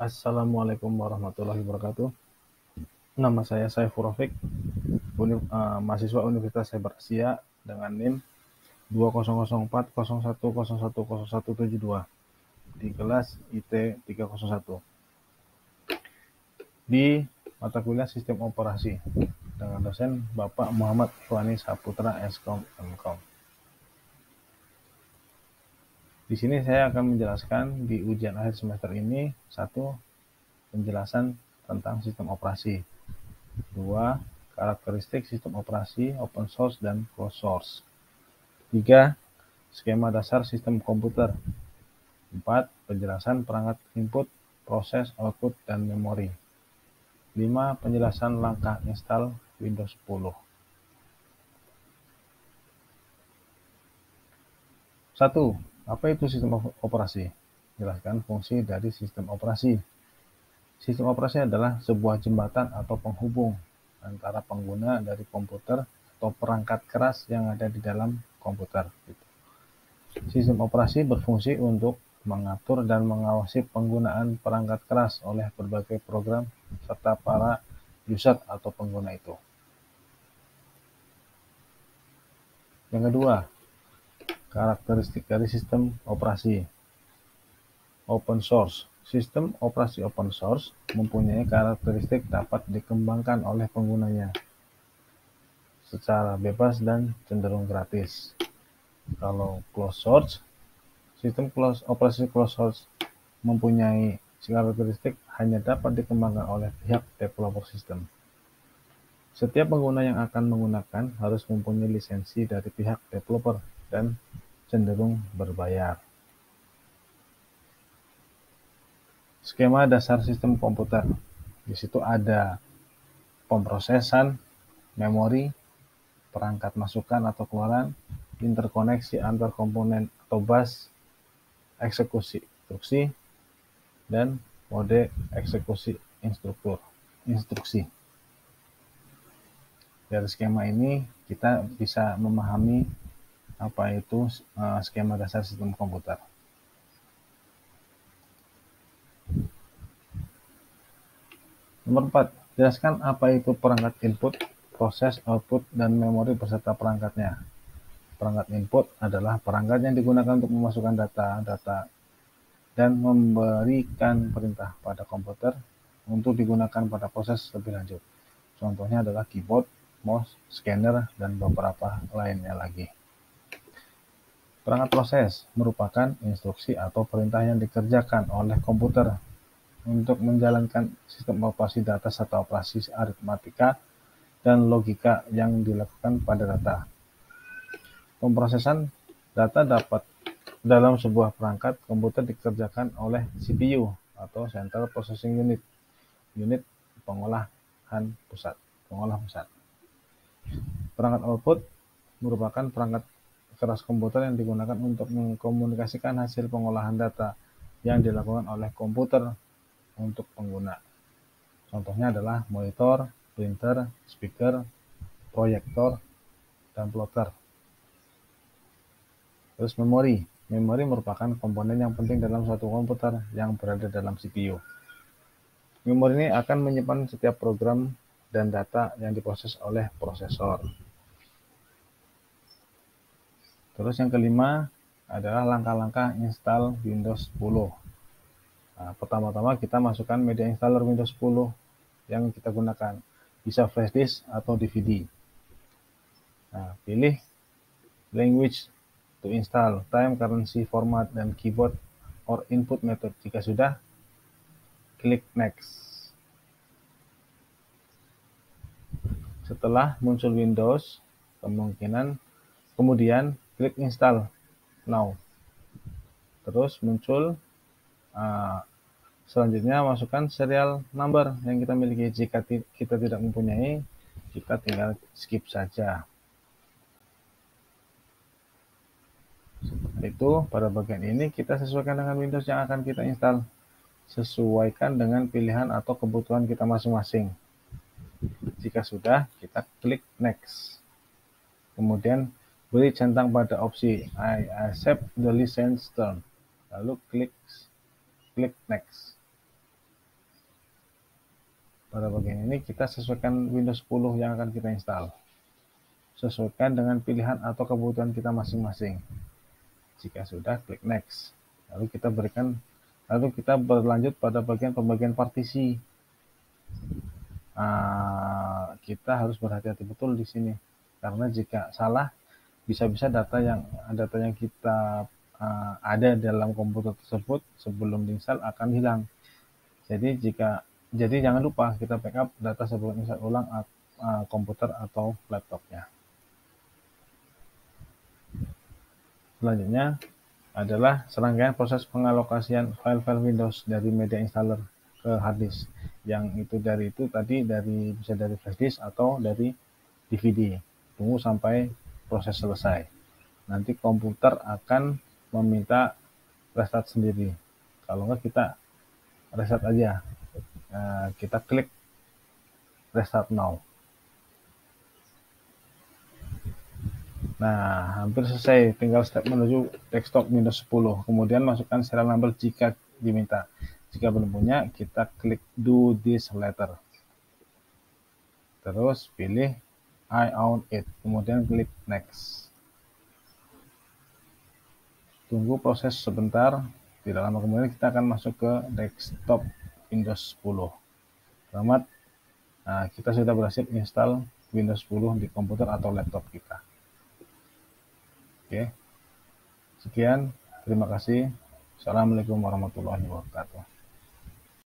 Assalamualaikum warahmatullahi wabarakatuh. Nama saya Saiful Rafiq, mahasiswa Universitas Cyber Asia dengan NIM 200401010172 di kelas IT 301 di mata kuliah Sistem Operasi dengan dosen Bapak Muhammad Ikhwani Saputra Skom Mkom. Di sini saya akan menjelaskan di ujian akhir semester ini satu, penjelasan tentang sistem operasi. 2. Karakteristik sistem operasi open source dan closed source. 3. Skema dasar sistem komputer. 4. Penjelasan perangkat input, proses, output, dan memori. 5. Penjelasan langkah install Windows 10. 1. Apa itu sistem operasi? Jelaskan fungsi dari sistem operasi. Sistem operasi adalah sebuah jembatan atau penghubung antara pengguna dari komputer atau perangkat keras yang ada di dalam komputer. Sistem operasi berfungsi untuk mengatur dan mengawasi penggunaan perangkat keras oleh berbagai program serta para user atau pengguna itu. Yang kedua, karakteristik dari sistem operasi. Open source. Sistem operasi open source mempunyai karakteristik dapat dikembangkan oleh penggunanya secara bebas dan cenderung gratis. Kalau closed source, sistem operasi closed source mempunyai karakteristik hanya dapat dikembangkan oleh pihak developer sistem. Setiap pengguna yang akan menggunakan harus mempunyai lisensi dari pihak developer dan cenderung berbayar. Skema dasar sistem komputer. Di situ ada pemrosesan, memori, perangkat masukan atau keluaran, interkoneksi antar komponen atau bus, eksekusi instruksi, dan mode eksekusi instruksi. Dari skema ini kita bisa memahami apa itu skema dasar sistem komputer. Nomor 4, jelaskan apa itu perangkat input, proses, output, dan memori beserta perangkatnya. Perangkat input adalah perangkat yang digunakan untuk memasukkan data dan memberikan perintah pada komputer untuk digunakan pada proses lebih lanjut. Contohnya adalah keyboard, mouse, scanner, dan beberapa lainnya lagi. Perangkat proses merupakan instruksi atau perintah yang dikerjakan oleh komputer untuk menjalankan sistem operasi data serta operasi aritmatika dan logika yang dilakukan pada data. Pemrosesan data dapat dalam sebuah perangkat komputer dikerjakan oleh CPU atau Central Processing Unit, unit pengolah pusat. Perangkat output merupakan perangkat keras komputer yang digunakan untuk mengkomunikasikan hasil pengolahan data yang dilakukan oleh komputer untuk pengguna. Contohnya adalah monitor, printer, speaker, proyektor, dan plotter. Terus memori. Memori merupakan komponen yang penting dalam suatu komputer yang berada dalam CPU. Memori ini akan menyimpan setiap program dan data yang diproses oleh prosesor. Terus yang kelima adalah langkah-langkah install Windows 10. Nah, pertama-tama kita masukkan media installer Windows 10 yang kita gunakan. Bisa flash disk atau DVD. Nah, pilih language to install, time, currency, format, dan keyboard or input method. Jika sudah, klik next. Setelah muncul Windows, kemudian klik install now. Terus muncul selanjutnya masukkan serial number yang kita miliki. Jika kita tidak mempunyai, kita tinggal skip saja. Setelah itu, pada bagian ini kita sesuaikan dengan Windows yang akan kita install. Sesuaikan dengan pilihan atau kebutuhan kita masing-masing. Jika sudah, kita klik next. Kemudian beri centang pada opsi I accept the license term. Lalu klik next. Pada bagian ini kita sesuaikan Windows 10 yang akan kita install. Sesuaikan dengan pilihan atau kebutuhan kita masing-masing. Jika sudah, klik next. Lalu kita berlanjut pada bagian pembagian partisi. Kita harus berhati-hati betul di sini, karena jika salah, bisa-bisa data yang kita ada dalam komputer tersebut sebelum diinstal akan hilang. Jadi jangan lupa kita backup data sebelum install ulang komputer atau laptopnya. Selanjutnya adalah serangkaian proses pengalokasian file-file Windows dari media installer ke hard disk. Yang itu bisa dari flash disk atau dari DVD. Tunggu sampai proses selesai. Nanti komputer akan meminta restart sendiri. Kalau enggak, kita reset aja. Kita klik restart now. Nah, hampir selesai. Tinggal step menuju desktop Windows 10. Kemudian masukkan serial number jika diminta. Jika belum punya, kita klik do this later. Terus pilih I own it. Kemudian klik next. Tunggu proses sebentar. Tidak lama kemudian kita akan masuk ke desktop Windows 10. Selamat. Kita sudah berhasil install Windows 10 di komputer atau laptop kita. Oke, sekian, terima kasih. Assalamualaikum warahmatullahi wabarakatuh.